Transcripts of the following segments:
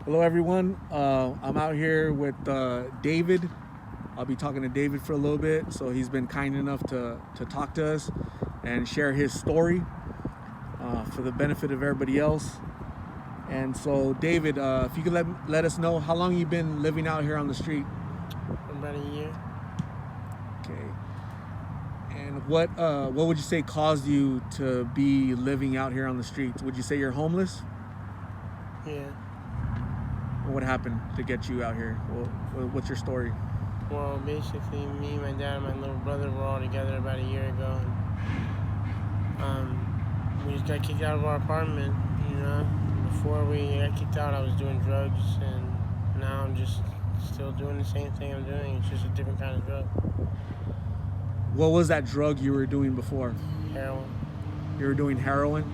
Hello, everyone. I'm out here with David. I'll be talking to David for a little bit. So he's been kind enough to talk to us and share his story for the benefit of everybody else. And so, David, if you could let us know how long you've been living out here on the street. About a year. Okay. And what would you say caused you to be living out here on the streets? Would you say you're homeless? Yeah. What happened to get you out here? What's your story? Well, basically, me, my dad, and my little brother were all together about a year ago. And, we just got kicked out of our apartment, you know. Before we got kicked out, I was doing drugs, and now I'm just still doing the same thing I'm doing. It's just a different kind of drug. What was that drug you were doing before? Heroin. You were doing heroin?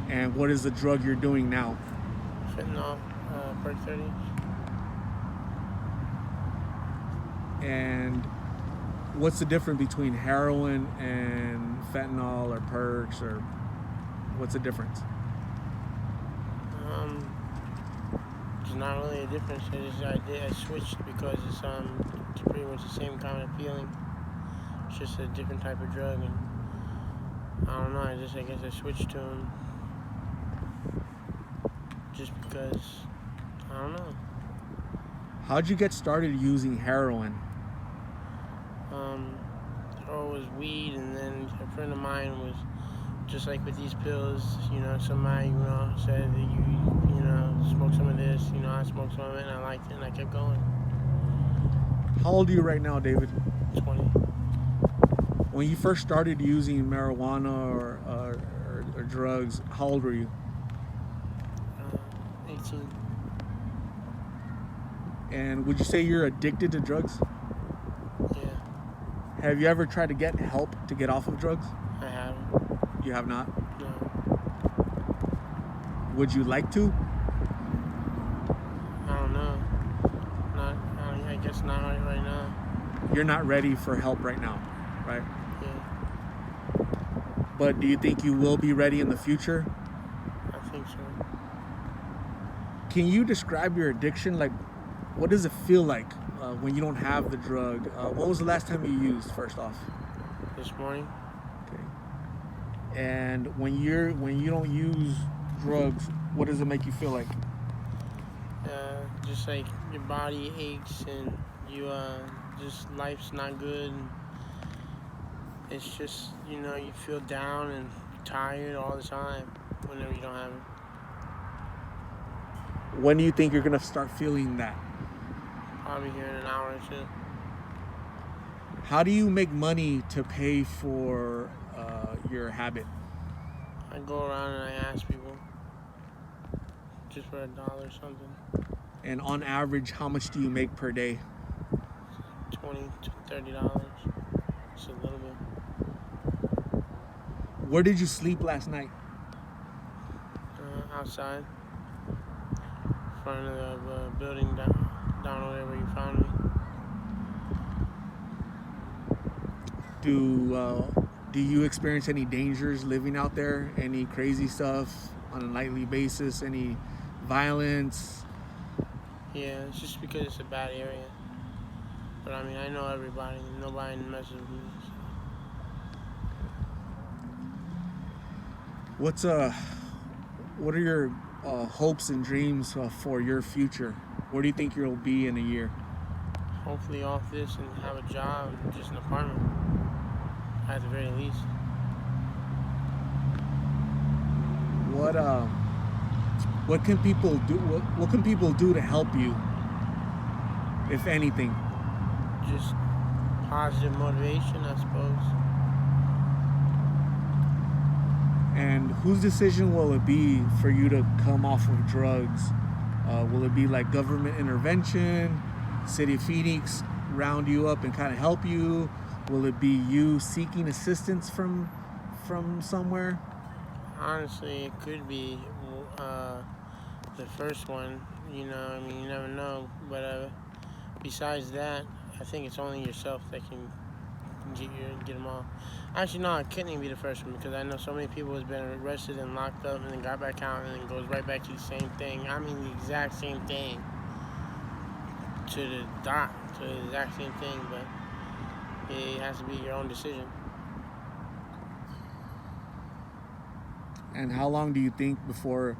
And what is the drug you're doing now? Fentanyl, perk 30. And what's the difference between heroin and fentanyl or perks, or what's the difference? There's not really a difference. I switched because it's pretty much the same kind of feeling. It's just a different type of drug, and I don't know. I guess I switched to them just because I don't know. How'd you get started using heroin? It was weed, and then a friend of mine was just like with these pills. You know, somebody said that you smoke some of this. You know, I smoked some of it, and I liked it, and I kept going. How old are you right now, David? 20. When you first started using marijuana or drugs, how old were you? 18. And would you say you're addicted to drugs? Yeah. Have you ever tried to get help to get off of drugs? I haven't. You have not? No. Would you like to? I don't know. I guess not right now. You're not ready for help right now, right? Yeah. But do you think you will be ready in the future? I think so. Can you describe your addiction? Like, what does it feel like when you don't have the drug? What was the last time you used, first off? This morning. Okay. And when you don't use drugs, what does it make you feel like? Just like your body aches, and you just life's not good. And it's just you feel down and tired all the time whenever you don't have it. When do you think you're gonna start feeling that? Probably here in an hour or two. How do you make money to pay for your habit? I go around and I ask people just for $1 or something. And on average, how much do you make per day? $20 to $30. Just a little bit. Where did you sleep last night? Outside. In front of the building down over there where you found me. Do you experience any dangers living out there? Any crazy stuff on a nightly basis? Any violence? Yeah, it's just because it's a bad area. But I mean, I know everybody. Nobody messes with me. So. What are your hopes and dreams for your future? Where do you think you'll be in a year? Hopefully off this and have a job, just an apartment, at the very least. What can people do? What can people do to help you, if anything? Just positive motivation, I suppose. And whose decision will it be for you to come off of drugs? Will it be like government intervention, City of Phoenix round you up and kind of help you? Will it be you seeking assistance from somewhere? Honestly, it could be the first one. You never know. But besides that, I think it's only yourself that can get them all. Actually, no, it couldn't even be the first one because I know so many people has been arrested and locked up and then got back out and then goes right back to the same thing. I mean, the exact same thing to the dot, to the exact same thing, but it has to be your own decision. And how long do you think before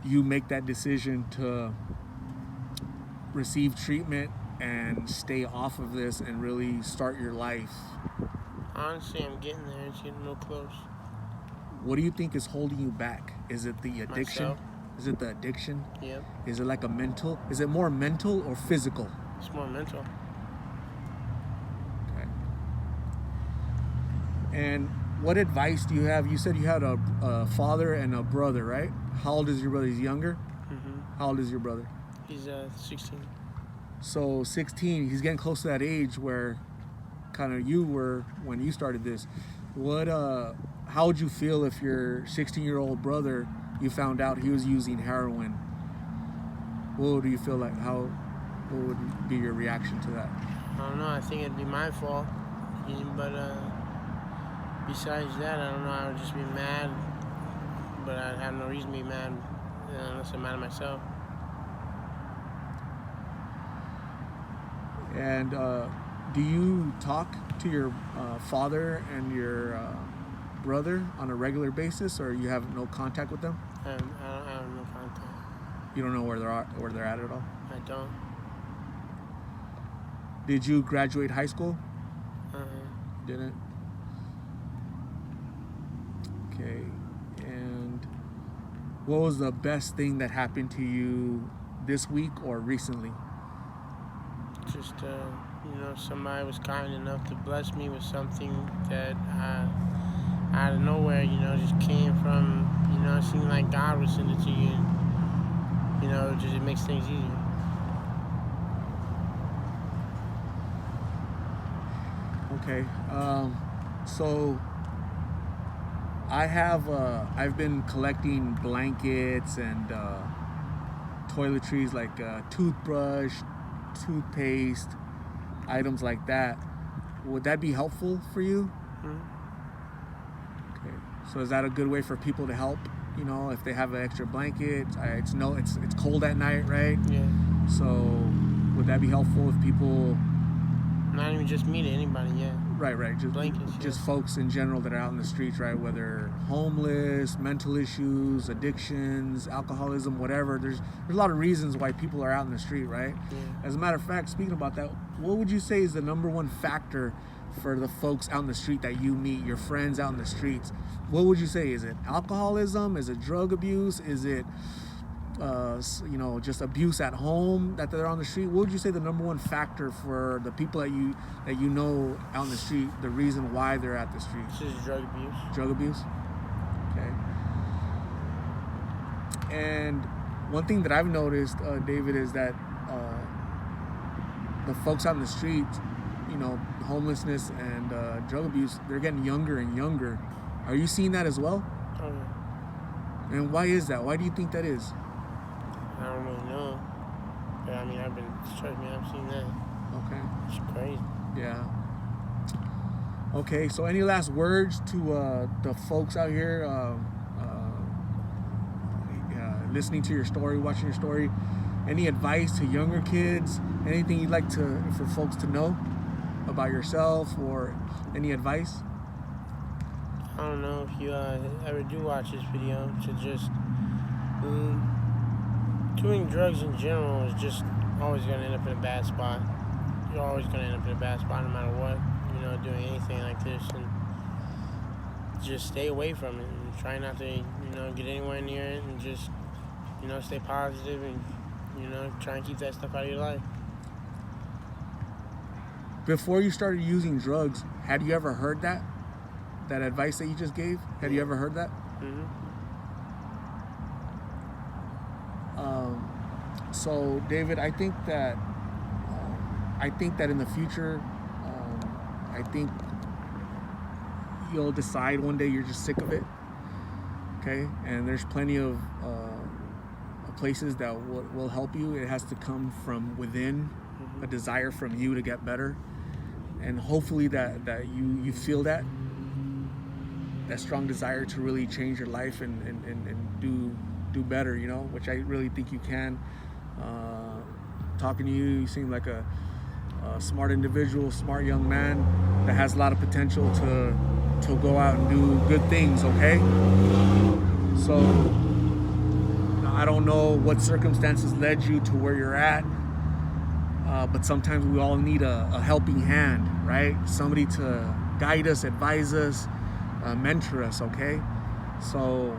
you make that decision to receive treatment and stay off of this and really start your life? Honestly, I'm getting there. It's getting real close. What do you think is holding you back? Is it the addiction? Myself. Is it the addiction? Yep. Is it like a mental? Is it more mental or physical? It's more mental. Okay. And what advice do you have? You said you had a father and a brother, right? How old is your brother? He's younger? Mm-hmm. How old is your brother? He's 16. So 16, he's getting close to that age where kind of you were when you started this. How would you feel if your 16-year-old brother, you found out he was using heroin? What do you feel like? What would be your reaction to that? I don't know. I think it'd be my fault. But besides that, I don't know. I would just be mad. But I'd have no reason to be mad unless I'm mad at myself. And do you talk to your father and your brother on a regular basis, or you have no contact with them? I have no contact. You don't know where they're at all? I don't. Did you graduate high school? Didn't? Okay. And what was the best thing that happened to you this week or recently? Just, somebody was kind enough to bless me with something that out of nowhere, just came from, it seemed like God would send it to you. And, just it makes things easier. Okay. So I've been collecting blankets and toiletries like toothbrush, toothpaste, items like that. Would that be helpful for you? Mm-hmm. Okay. So is that a good way for people to help? If they have an extra blanket, it's cold at night, right? Yeah. So would that be helpful if people? Not even just me, to anybody, yeah. Right. Just blankets, just yeah. Folks in general that are out in the streets, right? Whether homeless, mental issues, addictions, alcoholism, whatever. There's a lot of reasons why people are out in the street, right? Yeah. As a matter of fact, speaking about that, what would you say is the number one factor for the folks out in the street that you meet, your friends out in the streets? What would you say? Is it alcoholism? Is it drug abuse? Is it just abuse at home that they're on the street? What would you say the number one factor for the people that you know out in the street, the reason why they're at the street? This is drug abuse. Drug abuse? Okay. And one thing that I've noticed, David, is that the folks out in the street, homelessness and drug abuse, they're getting younger and younger. Are you seeing that as well? Oh, yeah. And why is that? Why do you think that is? I don't really know. But I mean, I've seen that. Okay. It's crazy. Yeah. Okay, so any last words to the folks out here listening to your story, watching your story? Any advice to younger kids? Anything you'd like for folks to know about yourself, or any advice? I don't know if you ever do watch this video, to just doing drugs in general is just always going to end up in a bad spot. You're always going to end up in a bad spot no matter what, doing anything like this. And just stay away from it and try not to, get anywhere near it, and just, stay positive and, try and keep that stuff out of your life. Before you started using drugs, had you ever heard that advice that you just gave? Had you ever heard that? Mm-hmm. So, David, I think that in the future, I think you'll decide one day you're just sick of it. Okay, and there's plenty of places that will help you. It has to come from within, a desire from you to get better. and hopefully that you feel that strong desire to really change your life and do better, you know, which I really think you can. Talking to you, you seem like a smart individual, smart young man that has a lot of potential to go out and do good things, okay? So I don't know what circumstances led you to where you're at, but sometimes we all need a helping hand, right? Somebody to guide us, advise us, mentor us, okay? So,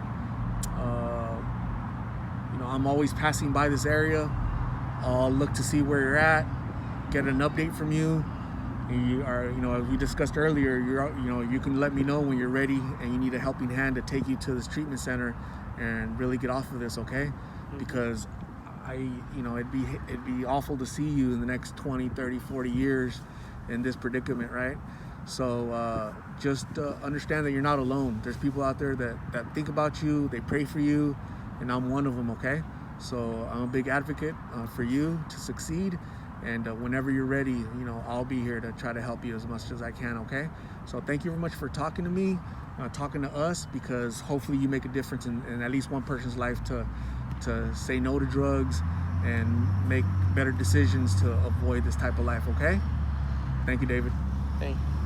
I'm always passing by this area. I'll look to see where you're at, get an update from you. You are, as we discussed earlier, you can let me know when you're ready and you need a helping hand to take you to this treatment center and really get off of this, okay? Because it'd be awful to see you in the next 20, 30, 40 years in this predicament, right? So just understand that you're not alone. There's people out there that think about you, they pray for you, and I'm one of them, okay? So I'm a big advocate for you to succeed, and whenever you're ready, I'll be here to try to help you as much as I can, okay? So thank you very much for talking to me, talking to us, because hopefully you make a difference in at least one person's life to say no to drugs and make better decisions to avoid this type of life, okay? Thank you, David. Thank you.